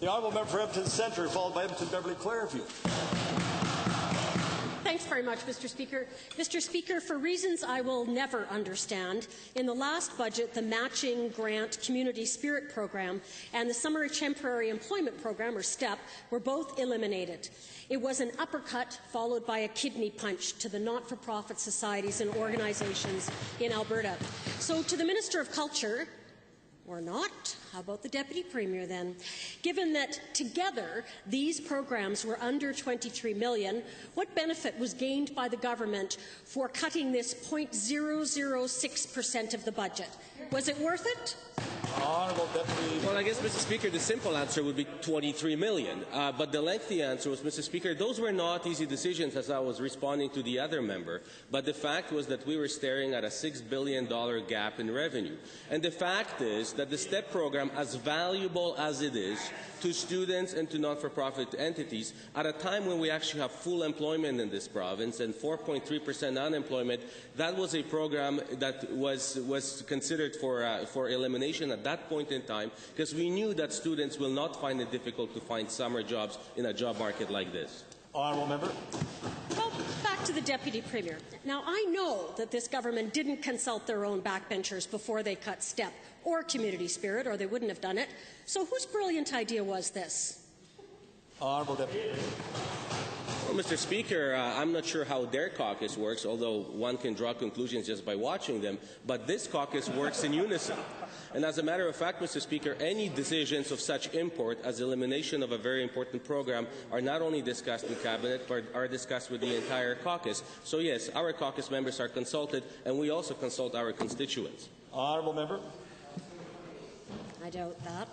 The honourable member for Edmonton Centre, followed by Edmonton Beverly Clareview. Thanks very much, Mr. Speaker. Mr. Speaker, for reasons I will never understand, in the last budget, the Matching Grant Community Spirit Program and the Summer Temporary Employment Program, or STEP, were both eliminated. It was an uppercut followed by a kidney punch to the not-for-profit societies and organizations in Alberta. So, to the Minister of Culture, or not, how about the Deputy Premier then? Given that together these programs were under $23 million, what benefit was gained by the government for cutting this 0.006% of the budget? Was it worth it? Honourable Deputy. Well, I guess, Mr. Speaker, the simple answer would be $23 million. But the lengthy answer was, Mr. Speaker, those were not easy decisions as I was responding to the other member. But the fact was that we were staring at a $6 billion gap in revenue. And the fact is that the STEP program, as valuable as it is to students and to not-for-profit entities, at a time when we actually have full employment in this province and 4.3% unemployment, that was a program that was considered for elimination at that point in time, because we knew that students will not find it difficult to find summer jobs in a job market like this. Honourable member. Well, back to the Deputy Premier. Now, I know that this government didn't consult their own backbenchers before they cut STEP or Community Spirit, or they wouldn't have done it. So whose brilliant idea was this? Honourable Deputy. Well, Mr. Speaker, I'm not sure how their caucus works, although one can draw conclusions just by watching them, but this caucus works in unison. And as a matter of fact, Mr. Speaker, any decisions of such import as elimination of a very important program are not only discussed in Cabinet, but are discussed with the entire caucus. So yes, our caucus members are consulted, and we also consult our constituents. Honourable member. I doubt that.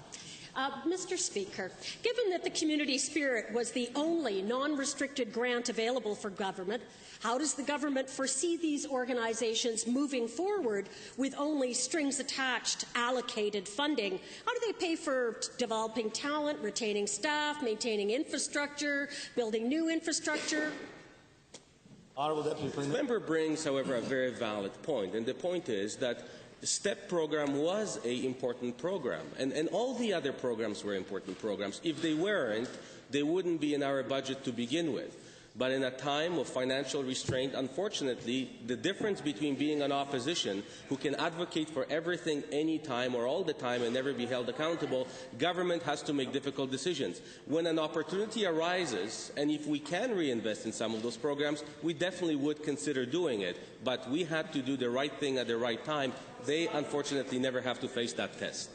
Mr. Speaker, given that the Community Spirit was the only non-restricted grant available for government, how does the government foresee these organizations moving forward with only strings-attached allocated funding? How do they pay for developing talent, retaining staff, maintaining infrastructure, building new infrastructure? Honourable Deputy Premier. The member brings, however, a very valid point, and the point is that the STEP program was an important program, and all the other programs were important programs. If they weren't, they wouldn't be in our budget to begin with. But in a time of financial restraint, unfortunately, the difference between being an opposition who can advocate for everything any time or all the time and never be held accountable, government has to make difficult decisions. When an opportunity arises, and if we can reinvest in some of those programs, we definitely would consider doing it. But we had to do the right thing at the right time. They, unfortunately, never have to face that test.